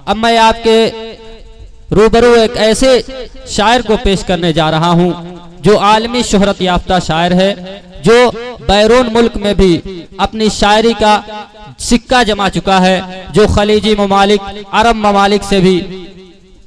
अब मैं आपके रूबरू एक ऐसे शायर को पेश करने जा रहा हूँ जो आलमी शोहरत याफ्ता शायर है, जो बैरून मुल्क में भी अपनी शायरी का सिक्का जमा चुका है, जो खलीजी ममालिक, अरब ममालिक से भी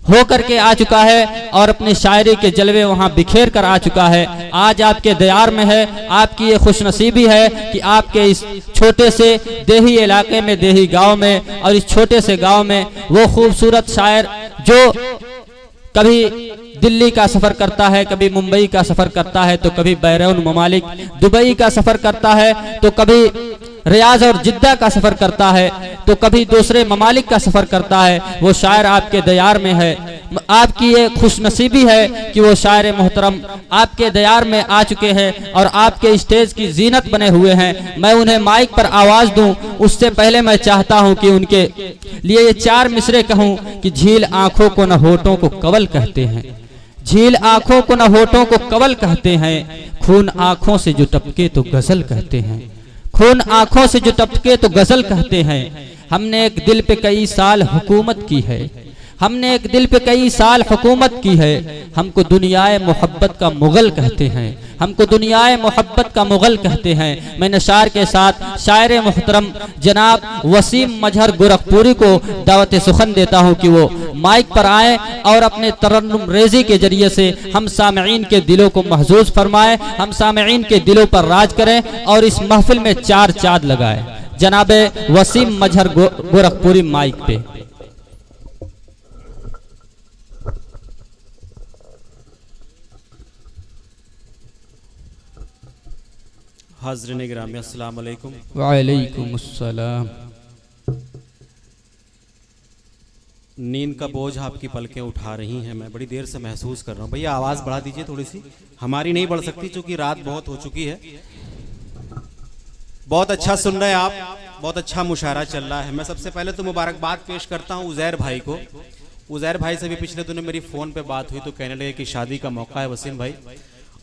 होकर के आ चुका है और अपनी शायरी के जलवे वहाँ बिखेर कर आ चुका है। आज आपके दयार में है, आपकी ये खुशनसीबी है कि आपके इस छोटे से देही इलाके में, देही गांव में और इस छोटे से गांव में वो खूबसूरत शायर जो कभी दिल्ली का सफर करता है, कभी मुंबई का सफर करता है, तो कभी बैरून ममालिक दुबई का सफर करता है, तो कभी रियाज और जिद्दा का सफर करता है, तो कभी दूसरे ममालिक का सफर करता है, वो शायर आपके दयार में है। आपकी ये खुशनसीबी है कि वो शायर मोहतरम आपके दयार में आ चुके हैं और आपके स्टेज की जीनत बने हुए हैं। मैं उन्हें माइक पर आवाज दूं उससे पहले मैं चाहता हूं कि उनके लिए ये 4 मिसरे कहूं कि झील आंखों को न होठों को कवल कहते हैं, झील आंखों को न होठों को कवल कहते हैं, खून आंखों से जो टपके तो गजल कहते हैं, खून आंखों से जो टपके तो गजल कहते हैं। हमने एक दिल पे कई साल हुकूमत की है, हमने एक दिल पे कई साल हुकूमत की है, हमको दुनियाए मोहब्बत का मुगल कहते हैं, हमको दुनियाए मोहब्बत का मुगल कहते हैं। मैं नशार के साथ शायर मोहतरम जनाब वसीम मजहर गोरखपुरी को दावत सुखन देता हूं कि वो माइक पर आए और अपने तरन्नुम रेजी के जरिए से हम सामईन के दिलों को महजूज फरमाए, हम सामईन के दिलों पर राज करें और इस महफिल में 4 चांद लगाए। जनाबे वसीम मजहर गोरखपुरी माइक पे। हाज़रीन गिरामी अस्सलाम वालेकुम। वालेकुम अस्सलाम। नींद का बोझ आपकी पलकें उठा रही हैं, मैं बड़ी देर से महसूस कर रहा हूँ। भैया आवाज़ बढ़ा दीजिए थोड़ी सी, हमारी नहीं बढ़ सकती क्योंकि रात बहुत हो चुकी है। बहुत अच्छा सुन रहे हैं आप, बहुत अच्छा मुशायरा चल रहा है। मैं सबसे पहले तो मुबारकबाद पेश करता हूँ उज़ैर भाई को। उज़ैर भाई से भी पिछले दिनों मेरी फ़ोन पे बात हुई तो कहने लगे कि शादी का मौका है वसीम भाई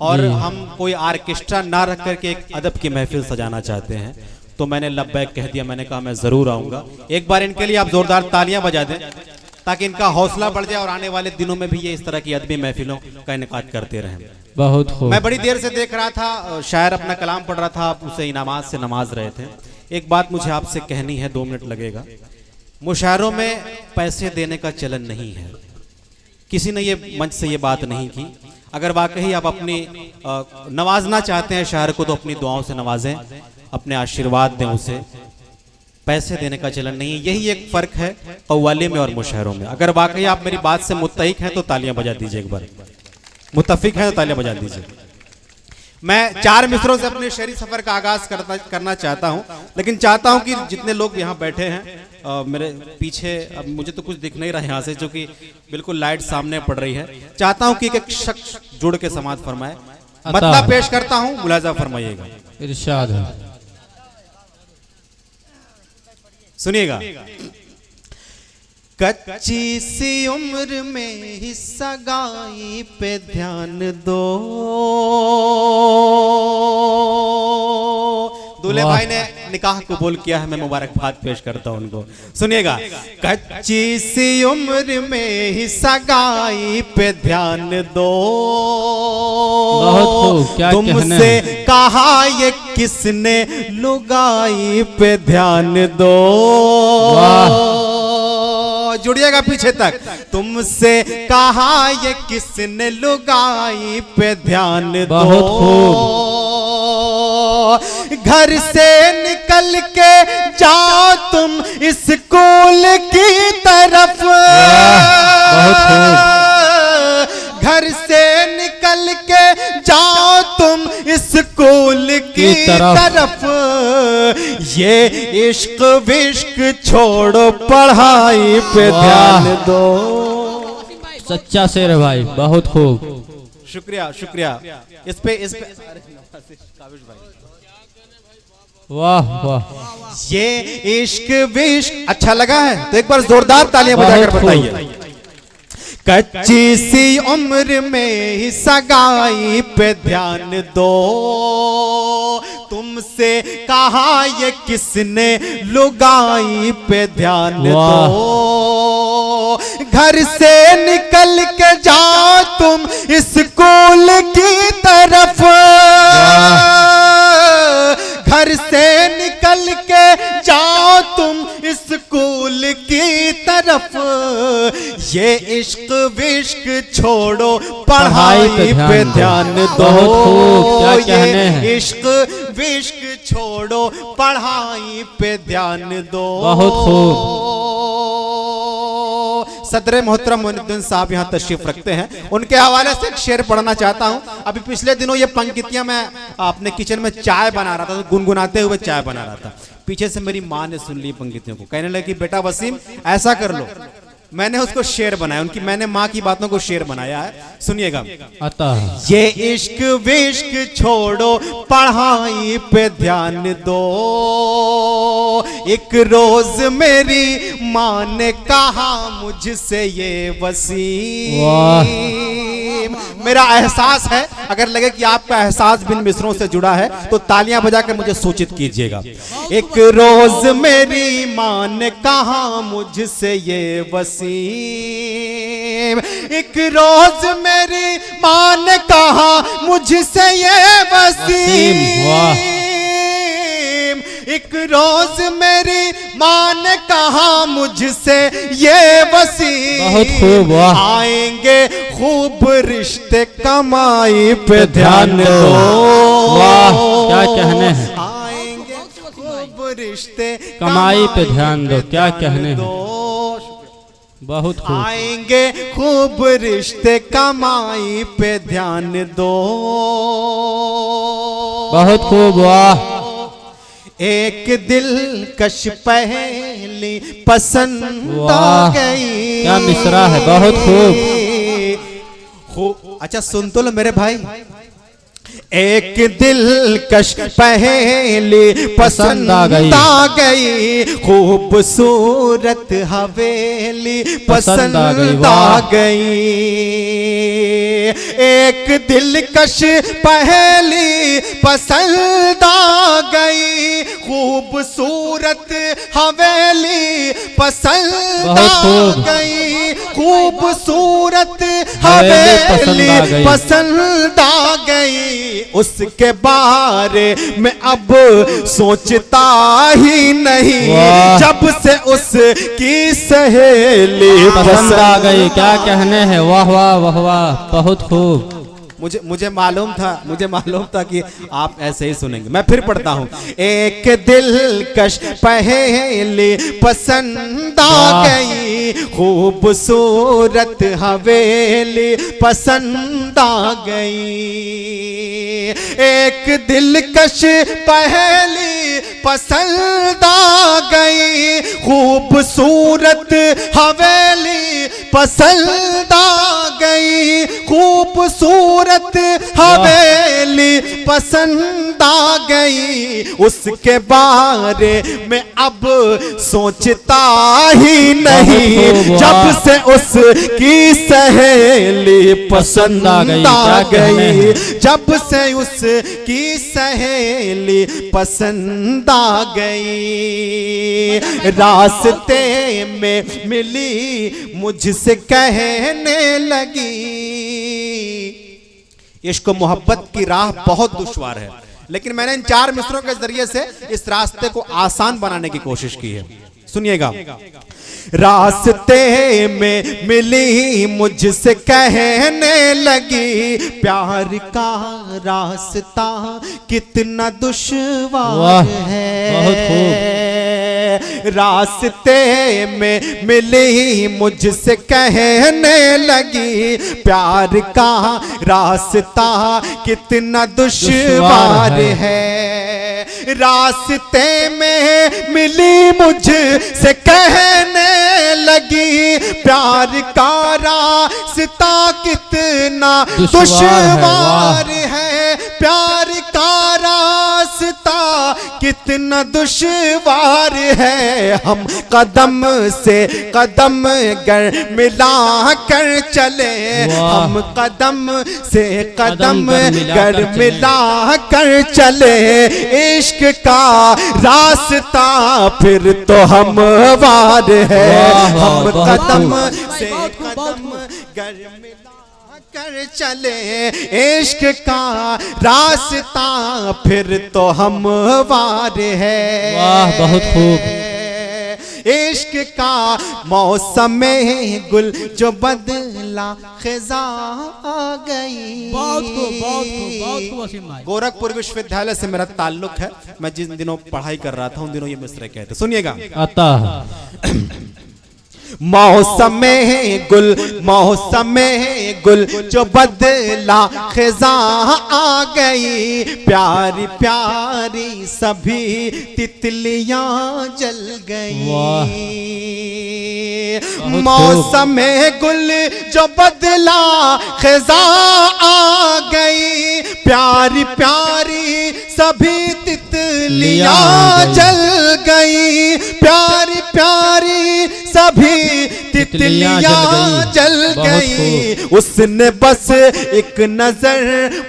और हम कोई आर्केस्ट्रा ना रख करके एक अदब की महफिल सजाना चाहते हैं, तो मैंने लब्बैक कह दिया। मैंने कहा मैं ज़रूर आऊँगा। एक बार इनके लिए आप ज़ोरदार तालियां बजा दें ताकि इनका हौसला बढ़ जाए और आने वाले दिनों में भी ये इस तरह की अदबी महफिलों का इनेकाद करते रहें। बहुत खूब। मैं बड़ी देर से देख रहा था, शायर अपना कलाम पढ़ रहा था, आप उसे इनामात से नमाज रहे थे। एक बात मुझे आपसे कहनी है, 2 मिनट लगेगा। मुशायरों में पैसे देने का चलन नहीं है, किसी ने ये मंच से ये बात नहीं की। अगर वाकई आप अपनी नवाजना चाहते हैं शायर को तो अपनी दुआओं से नवाजें, अपने आशीर्वाद दें उसे। पैसे देने का चलन नहीं है, यही एक फर्क है कव्वाली में और मुशायरों में। अगर वाकई आप मेरी बात से मुत्तफिक हैं तो तालियां बजा दीजिए, एक बार मुत्तफिक हैं तो तालियां बजा दीजिए। मैं 4 मिसरों से अपने शहरी सफर का आगाज करना चाहता हूं, लेकिन चाहता हूं कि जितने लोग यहाँ बैठे हैं मेरे पीछे, अब मुझे तो कुछ दिख नहीं रहा है यहाँ से क्योंकि बिल्कुल लाइट सामने पड़ रही है। चाहता हूं कि एक शख्स जुड़ के समाज फरमाए। मतलब पेश करता हूं, मुलाजा फरमाइएगा। इरशाद है, सुनिएगा। कच्ची सी उम्र में ही सगाई पे ध्यान दो। दूल्हे भाई ने निकाह कबूल किया है, मैं मुबारकबाद पेश करता हूं उनको। सुनिएगा। कच्ची सी उम्र में ही सगाई पे ध्यान दो, तुमसे कहा ये किसने लुगाई पे ध्यान दो। जुड़िएगा पीछे तक। तुमसे कहा ये किसने लुगाई पे ध्यान दो। घर से निकल के जाओ तुम स्कूल की तरफ। घर से निकल के जाओ तुम स्कूल की तरफ। ये इश्क विश्क छोड़ो, पढ़ाई पे ध्यान दो। सच्चा शेर है भाई, बहुत खूब। शुक्रिया शुक्रिया। इस पे वाह वाह। ये इश्क विश्क अच्छा लगा है तो एक बार जोरदार तालियां बजाकर बताइए। कच्ची सी उम्र में ही सगाई पे ध्यान दो, तुमसे कहा ये किसने लुगाई पे ध्यान दो। घर से निकल के जाओ तुम स्कूल की तरफ, घर से निकल के जाओ तुम स्कूल की तरफ, ये इश्क विश्क छोड़ो पढ़ाई पे ध्यान दो, ये इश्क विश्क छोड़ो पढ़ाई पे ध्यान दो। बहुत खूब। सदर मोहतरम मोइनुद्दीन साहब यहाँ तशरीफ रखते हैं, उनके हवाले से एक शेर पढ़ना चाहता हूँ। अभी पिछले दिनों ये पंक्तियां मैं अपने किचन में चाय बना रहा था, तो गुनगुनाते हुए चाय बना रहा था, पीछे से मेरी माँ ने सुन ली पंक्तियों को, कहने लगी बेटा वसीम ऐसा कर लो, मैंने उसको शेर बनाया, उनकी मैंने माँ की बातों को शेर बनाया है, सुनिएगा। अतः ये इश्क विश्क छोड़ो पढ़ाई पे ध्यान दो, एक रोज मेरी माँ ने कहा मुझसे ये वसीम, मेरा एहसास है, अगर लगे कि आपका एहसास बिन मिसरों से जुड़ा है तो तालियां बजाकर मुझे सूचित कीजिएगा। एक रोज मेरी माँ ने कहा मुझसे ये वसीम, एक रोज मेरी माँ ने कहा मुझसे ये वसीम, एक रोज मेरी माँ ने कहा मुझसे ये वसीम, बहुत खूब। वाह, आएंगे खूब रिश्ते कमाई पे ध्यान दो, वाह क्या कहने हैं, आएंगे खूब रिश्ते कमाई पे ध्यान दो, क्या कहने हैं, बहुत खूब। आएंगे खूब रिश्ते कमाई पे ध्यान दो, बहुत खूब। वाह, एक दिलकश पहेली पसंद आ वाह गई, क्या मिसरा है, बहुत खूब। अच्छा सुन तो लो मेरे भाई, एक दिलकश पहेली पसंद आ गई, खूबसूरत हवेली पसंद आ गई, एक दिलकश पहेली पसंद आ गई, खूबसूरत हवेली पसंद आ गई, खूबसूरत हवेली पसंद आ गई, उसके बारे में अब सोचता ही नहीं, जब से उसकी सहेली पसंद आ गई, क्या कहने हैं, वाह वाह वाह वाह, बहुत खूब। मुझे मालूम था कि आप ऐसे ही सुनेंगे, मैं फिर पढ़ता हूँ। एक दिलकश पहेली पसंद आ गई, खूबसूरत हवेली पसंद आ गई, एक दिलकश पहेली पसंद आ गई, खूबसूरत हवेली पसंद आ गई, खूबसूरत हवेली पसंद आ गई, उसके बारे में अब सोचता ही नहीं, जब से उसकी सहेली पसंद आ गई, जब से उसकी सहेली पसंद आ गई, रास्ते में मिली मुझसे कहने लगी, इश्क मोहब्बत की राह बहुत दुश्वार है, लेकिन मैंने इन 4 मिसरों के जरिए से इस रास्ते को आसान बनाने की कोशिश की है, सुनिएगा। रास्ते में मिली मुझसे कहने लगी, प्यार का रास्ता कितना दुश्वार है, रास्ते में मिली मुझसे कहने लगी, प्यार का रास्ता कितना दुश्वार है, रास्ते में मिली मुझसे कहने लगी, प्यार का रास्ता कितना दुश्वार है, प्यार का रास्ता रास्ता कितना दुश्वार है, हम कदम से कदम गर मिला कर चले, हम कदम से कदम गर मिला कर चले, इश्क का रास्ता फिर तो हम वार है, हम कदम से कदम गर मिला कर चले, इश्क का रास्ता फिर तो हम वार है। वाह बहुत खूब। इश्क का मौसम में गुल जो बदला खिजा आ गई। बहुत खूब, बहुत खूब, बहुत खूब वसीम भाई। गोरखपुर विश्वविद्यालय से मेरा ताल्लुक है, मैं जिन दिनों पढ़ाई कर रहा था उन दिनों ये मिसरे कहते, सुनिएगा। आता मौसम में गुल, मौसम में गुल जो बदला खिजा आ गई, प्यारी प्यारी सभी तितलियां जल गई। मौसम में गुल जो बदला खिजा आ गई, प्यारी प्यारी सभी तितलियां जल गई, प्यारी प्यारी सभी तितलियां जल गई। उसने बस एक नजर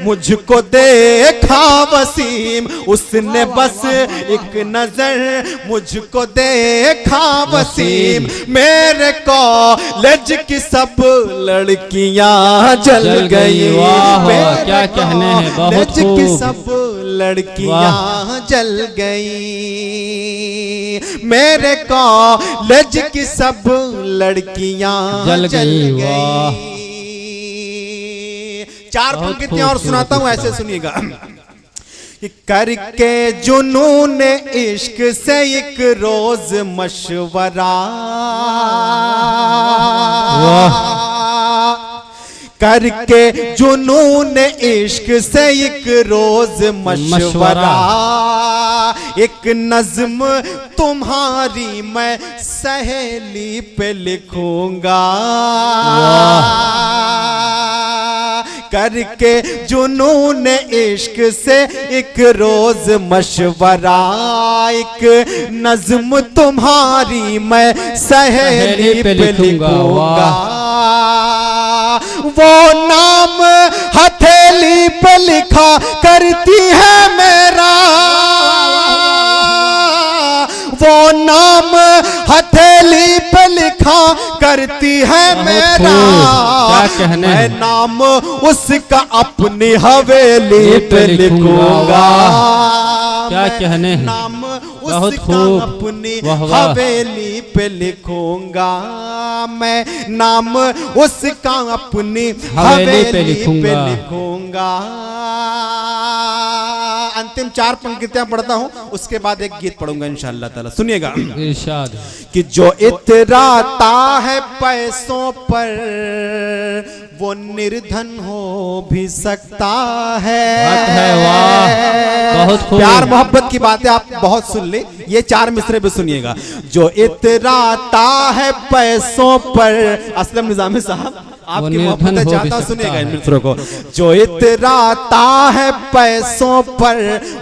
मुझको देखा वसीम, उसने बस एक नजर मुझको देखा वसीम, मेरे कॉलेज की सब लड़कियां जल गई। क्या कहने हैं, बहुत खूब। की सब लड़कियां जल गई, मेरे कॉलेज की सब लड़कियां जल गई। चार पंक्तियां और सुनाता हूं, ऐसे सुनिएगा। करके जुनून इश्क से एक रोज मशवरा, करके जुनून इश्क से एक रोज मशवरा, एक नज्म तुम्हारी मैं सहेली पे लिखूंगा, करके जुनून इश्क से एक रोज मशवरा, एक नज्म तुम्हारी मैं सहेली पे लिखूंगा, वो नाम हथेली पे लिखा करती है मेरा, वो नाम हथेली पे लिखा करती है मेरा, मैं नाम उसका अपनी हवेली पे लिखूंगा। क्या कहने हैं, नाम बहुत उसका खूब। अपनी हवेली पे लिखूंगा, मैं नाम उसका अपनी हवेली पे लिखूंगा। अंतिम चार पंक्तियां पढ़ता हूं, उसके बाद एक गीत पढ़ूंगा इंशाअल्लाह ताला, सुनिएगा। इरशाद कि जो इतराता है पैसों पर वो निर्धन हो भी सकता है। वाह बहुत खूब। प्यार मोहब्बत की बातें आप बहुत सुन ले, ये चार मिसरे भी सुनिएगा। जो इतराता है पैसों पर, असलम निजामी साहब आपकी मोहब्बत चाहता, सुनिएगा इन मिसरों को। जो इतराता है पैसों पर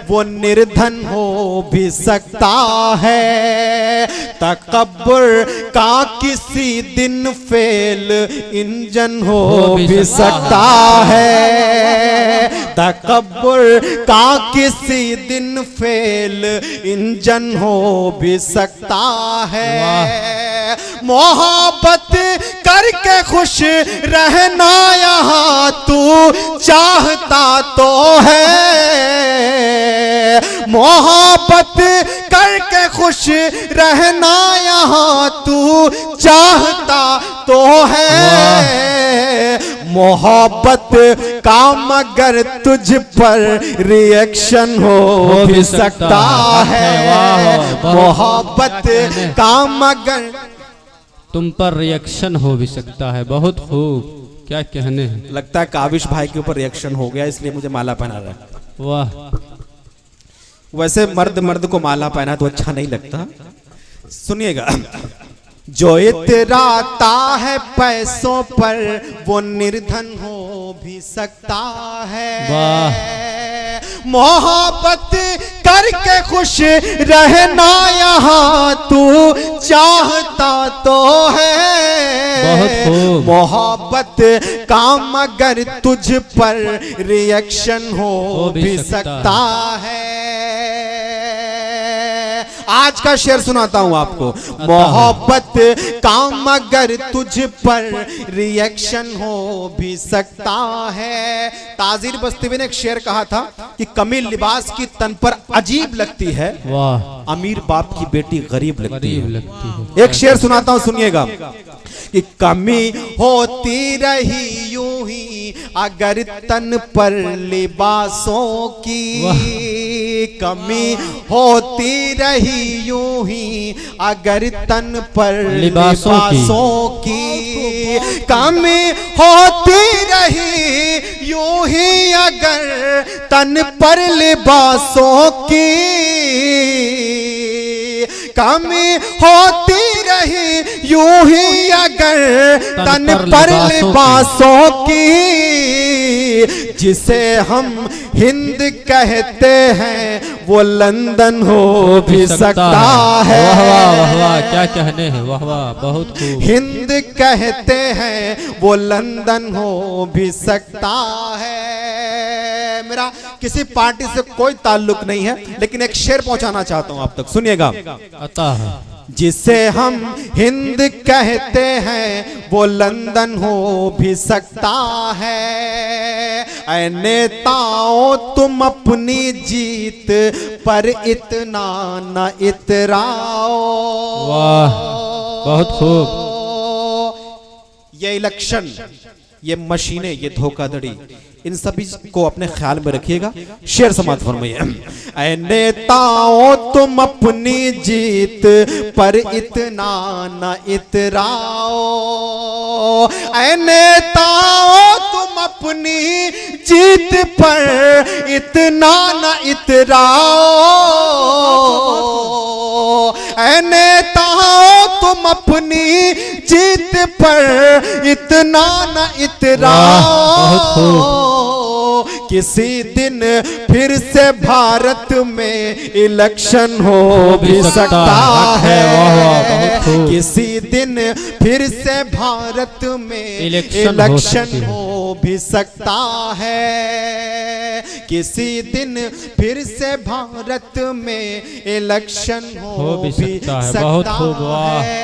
वो निर्धन हो भी सकता है, तकब्बुर का किसी दिन फेल इंजन हो भी सकता है, तकब्बुर का किसी दिन फेल इंजन हो भी सकता है, मोहब्बत करके खुश रहना यहाँ तू चाहता तो है, मोहब्बत करके खुश रहना यहाँ तू चाहता तो है, मोहब्बत का मगर तुझ पर रिएक्शन हो भी सकता है, मोहब्बत का मगर तुम पर रिएक्शन हो भी सकता है। बहुत खूब, क्या कहने हैं। लगता है काविश भाई के ऊपर रिएक्शन हो गया, इसलिए मुझे माला पहना रहा है। वाह, वैसे मर्द मर्द को माला पहना तो अच्छा नहीं लगता, सुनिएगा। जो इतराता है पैसों पर वो निर्धन हो भी सकता है, मोहब्बत करके खुश रहना यहाँ तू चाहता तो है। मोहब्बत काम अगर तुझ पर रिएक्शन हो भी सकता है। आज का शेर सुनाता हूं आपको। मोहब्बत काम अगर तुझ पर रिएक्शन हो भी सकता है। ताजीर बस्तीवी ने एक शेर कहा था कि कमी लिबास की तन पर अजीब लगती है, वाह अमीर बाप की बेटी गरीब लगती है। एक शेर सुनाता हूं, सुनिएगा कि कमी होती रही यूं ही अगर तन पर लिबासों की, कमी होती रही यूं ही अगर तन पर लिबासों की, कमी होती रही यूं ही अगर तन पर लिबासों की, कमी होती रही यूं ही अगर तन पर लिबासों की। जिसे हम हिंद कहते हैं वो लंदन हो भी सकता है। वाह वाह वाह, क्या कहने हैं, वाह वाह, बहुत खूब। हिंद कहते हैं वो लंदन हो भी सकता है। मेरा किसी पार्टी से कोई ताल्लुक नहीं है, लेकिन एक शेर पहुंचाना चाहता हूं आप तक, सुनिएगा। जिसे हम हिंद कहते हैं वो लंदन हो भी सकता है। ऐ नेताओं तुम अपनी जीत पर इतना न इतराओ। वाह बहुत खूब। ये इलेक्शन, ये मशीनें, ये धोखाधड़ी, इन सभी को अपने ख्याल में रखिएगा। शेर समाप्त फरमाइए। ऐ नेताओं तुम अपनी जीत पर इतना न इतराओ। ऐ नेताओं तुम अपनी जीत पर इतना न इतराओ। ऐ नेताओं तुम अपनी जीत पर इतना न इतराओ। किसी दिन फिर से भारत में इलेक्शन हो भी सकता है। किसी दिन फिर से भारत में इलेक्शन हो भी सकता है। किसी दिन फिर से भारत में इलेक्शन हो भी सकता है।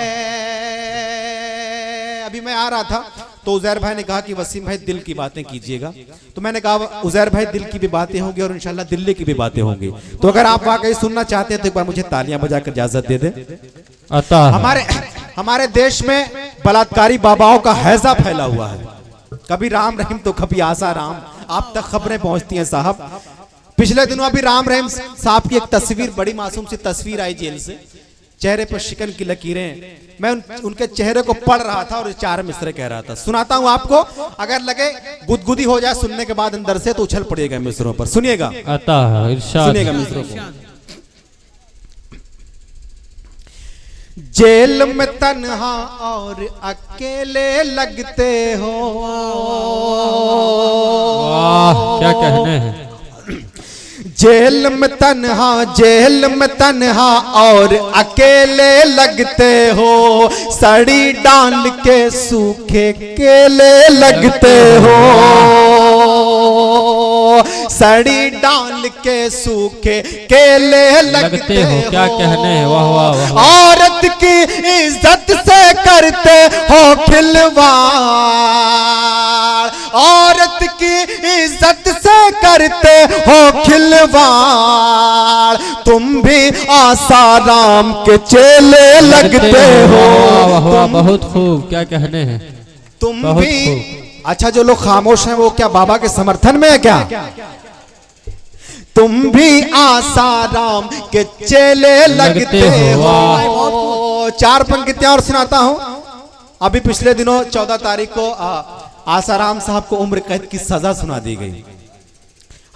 अभी मैं आ रहा था तो उजैर भाई ने कहा कि वसीम भाई दिल की बातें कीजिएगा, तो मैंने कहा उजैर भाई दिल की भी बातें होंगी और इंशाल्लाह दिल्ली की भी बातें होंगी। तो अगर आप वाकई सुनना चाहते हैं तो एक बार मुझे तालियां बजाकर इजाजत दे दें। हमारे देश में बलात्कारी बाबाओं का हैजा फैला हुआ है। कभी राम रहीम तो कभी आसा राम, आप तक खबरें पहुंचती हैं साहब। पिछले दिनों अभी राम रहीम साहब की एक तस्वीर, बड़ी मासूम सी तस्वीर आई जेल से, चेहरे पर शिकन की लकीरें। मैं उनके चेहरे को पढ़ रहा था और चार मिसरे कह रहा था। सुनाता हूं आपको, अगर लगे गुदगुदी हो जाए सुनने के बाद अंदर से तो उछल पड़ेगा मिसरों पर। सुनिएगा, सुनिएगा मिसरों को। जेल में तन्हा और अकेले लगते हो। वाह क्या कहने हैं। जेल में तन्हा और अकेले लगते हो। सड़ी डाल के सूखे केले लगते हो। सड़ी डाल के सूखे केले लगते हो। क्या कहने हैं, वाह वाह वाह। औरत की इज्जत से करते हो खिलवाड़। औरत की इज्जत से करते हो खिलवाड़। तुम भी आसाराम के चेले लगते हो। बहुत खूब, क्या कहने हैं। तुम भी अच्छा, जो लोग खामोश हैं वो क्या बाबा के समर्थन में है क्या? तुम भी आसाराम के चेले लगते हो। चार पंक्तियां और सुनाता हूं। अभी पिछले दिनों 14 तारीख को आसाराम साहब को उम्र कैद की सजा सुना दी गई।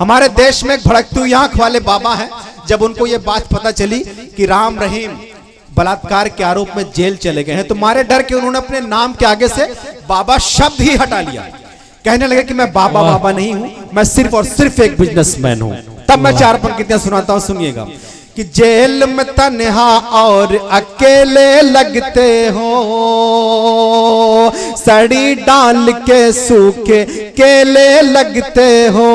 हमारे देश में एक भड़कती हुई आंख वाले बाबा हैं। जब उनको ये बात पता चली कि राम रहीम बलात्कार के आरोप में जेल चले गए हैं, तो मारे डर के उन्होंने अपने नाम के आगे से बाबा शब्द ही हटा लिया। कहने लगे कि मैं बाबा नहीं हूं, मैं सिर्फ और सिर्फ एक बिजनेसमैन हूं। तब मैं 4 पंक्तियां सुनाता हूं, सुनिएगा। कि जेल में तन्हा और अकेले लगते हो, सड़ी डाल के सूखे केले लगते हो।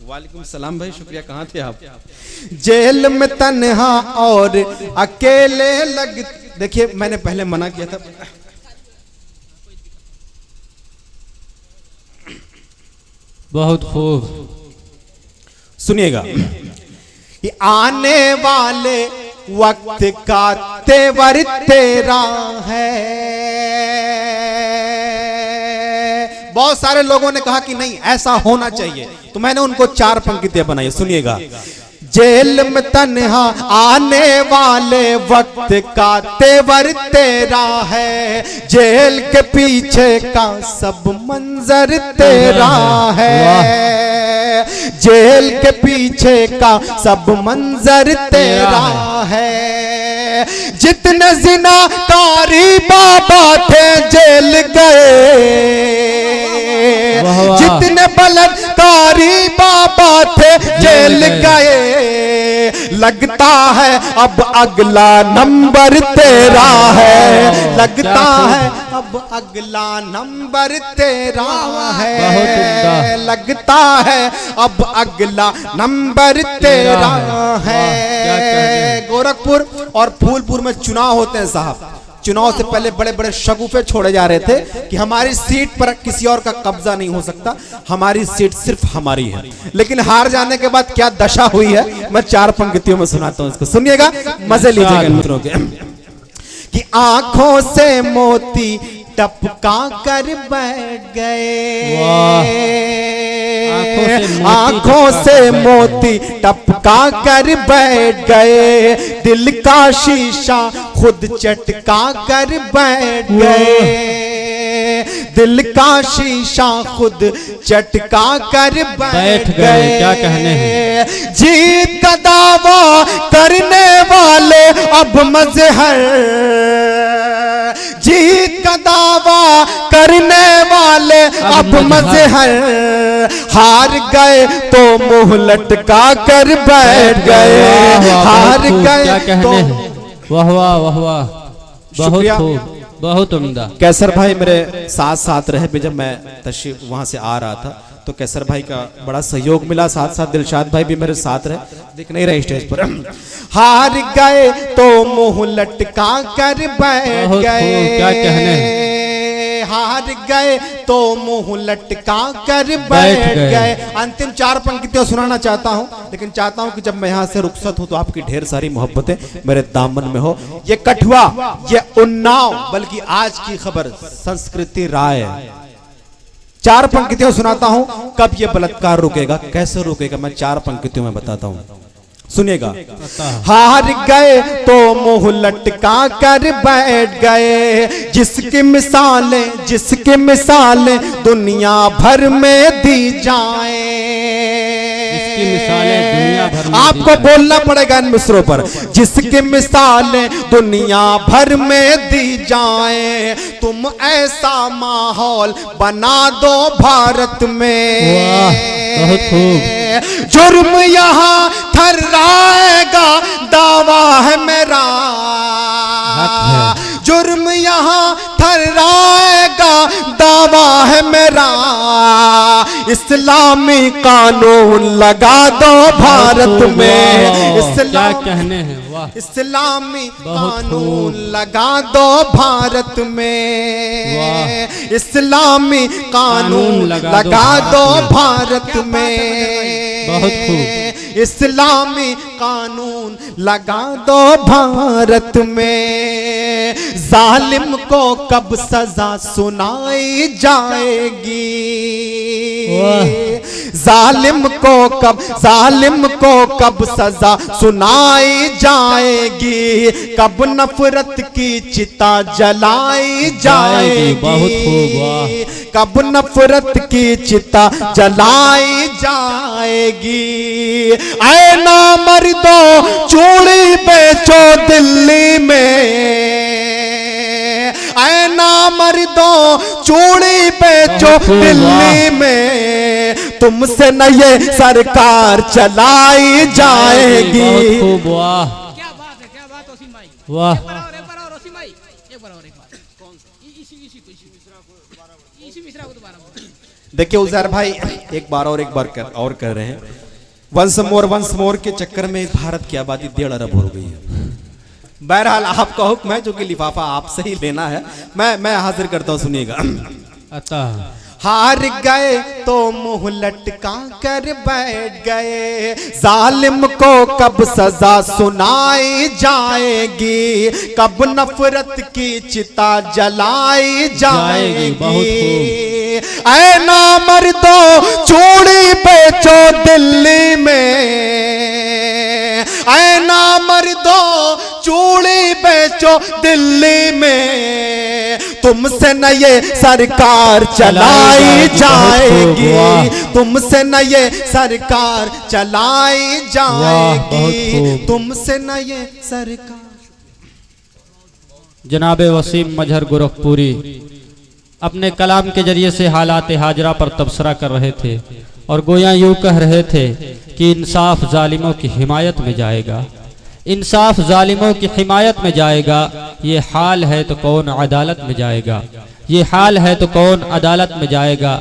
वालेकुम सलाम भाई, शुक्रिया, कहाँ थे आप? जेल में तन्हा और अकेले लग, देखिए मैंने पहले मना किया था। बहुत खूब, सुनिएगा। कि आने वाले वक्त का तेवर तेरा है। बहुत सारे लोगों ने कहा कि नहीं ऐसा होना चाहिए, तो मैंने उनको 4 पंक्तियां बनाई, सुनिएगा। जेल में तन्हा आने वाले वक्त का तेवर तेरा है, जेल के पीछे का सब मंजर तेरा है, जेल के पीछे का सब मंजर तेरा है। जितने जिनाकारी बाबा थे जेल गए, जितने बलात्कारी बाबा थे जेल गए। लगता है अब अगला नंबर तेरा है, लगता है अब अगला नंबर तेरा है, लगता है अब अगला नंबर तेरा है। गोरखपुर और फूलपुर में चुनाव होते हैं साहब। चुनाव से पहले बड़े बड़े शगुफे छोड़े जा रहे थे कि हमारी सीट पर किसी और का कब्जा नहीं हो सकता, हमारी सीट सिर्फ हमारी है। लेकिन हार जाने के बाद क्या दशा हुई है, मैं 4 पंक्तियों में सुनाता हूं, इसको सुनिएगा, मजे लीजिएगा मित्रों के। कि आंखों से मोती टपका कर बैठ गए, आंखों से मोती टपका कर बैठ गए, दिल का शीशा खुद चटका कर बैठ गए, दिल का शीशा खुद चटका कर बैठ गए। क्या कहने हैं? जीत का दावा करने वाले अब मजहर, जीत का दावा करने वाले अब मजहर, हार गए तो मुंह लटका कर बैठ गए, हार गए तो। वाह वाह वाह वाह, बहुत खूब, बहुत उम्दा। कैसर भाई मेरे साथ साथ रहे भी, जब मैं तशरीफ वहां से आ रहा था तो कैसर भाई का बड़ा सहयोग मिला, साथ साथ दिलशाद भाई भी मेरे साथ रहे, दिख नहीं रहे स्टेज पर। हार गए तो मुंह लटका कर बैठ गए, क्या कहने हैं? हार गए तो मुंह लटका कर बैठ गए। अंतिम 4 पंक्तियां सुनाना चाहता हूं, लेकिन चाहता हूं कि जब मैं यहां से रुखसत हूं तो आपकी ढेर सारी मोहब्बतें मेरे दामन में हो। ये कठुआ, ये उन्नाव, बल्कि आज की खबर संस्कृति राय, 4 पंक्तियां सुनाता हूं। कब ये बलात्कार रुकेगा, कैसे रुकेगा, मैं 4 पंक्तियों में बताता हूं, सुनिएगा। हार गए तो मुंह लटका कर बैठ गए, जिसकी मिसालें दुनिया भर में दी जाएं, आपको बोलना पड़ेगा इन मिसरों पर। जिसकी मिसालें दुनिया भर में दी जाएं, तुम ऐसा माहौल बना दो भारत में, बहुत खूब। जुर्म यहाँ थर्राएगा दावा है मेरा, जुर्म यहाँ थर्राएगा दावा है मेरा, इस्लामी कानून लगा दो भारत में, इस्लामी कानून लगा दो भारत में, इस्लामी कानून लगा दो भारत में, बहुत खूब। इस्लामी कानून लगा दो भारत में, जालिम को कब सजा सुनाई जाएगी, जालिम को कब सजा सुनाई जाएगी, कब नफरत की चिता जलाई जाएगी, बहुत खूब, कब नफरत की चिता जलाई जाएगी। ऐ ना मर्दो चूड़ी बेचो दिल्ली में, ऐ ना मर्दो चूड़ी बेचो दिल्ली में, तुमसे न ये सरकार चलाई जाएगी। बहुत खूब, वाह क्या बात है, क्या बात है वसीम भाई। वाह। एक बार और वसीम भाई, एक बार और इसी मिश्रा को दोबारा बोलो। देखिए उजैर भाई एक बार कर रहे हैं। वंस मोर के चक्कर में भारत की आबादी 1.5 अरब हो गई है। बहरहाल आपका हुक्म है, जो कि लिफाफा आपसे ही लेना है, मैं हाजिर करता हूं, सुनिएगा। अतः हार गए तो मुंह लटका कर बैठ गए, जालिम को कब सजा सुनाई जाएगी, कब नफरत की चिता जलाई जाएगी। ऐ नामर्दो चूड़ी बेचो दिल्ली में, ऐ नामर्दो चूड़ी बेचो दिल्ली में, तुमसे न ये सरकार चलाई जाएगी, तुमसे न ये सरकार चलाई जाएगी, तुमसे न ये सरकार। जनाबे वसीम मजहर गोरखपुरी अपने कलाम के जरिए से हालात हाजरा पर तबसरा कर रहे थे और गोया यूं कह रहे थे कि इंसाफ जालिमों की हिमायत में जाएगा, इंसाफ जालिमों की हिमायत में जाएगा। ये हाल है तो कौन अदालत में जाएगा, ये हाल है तो कौन अदालत में जाएगा।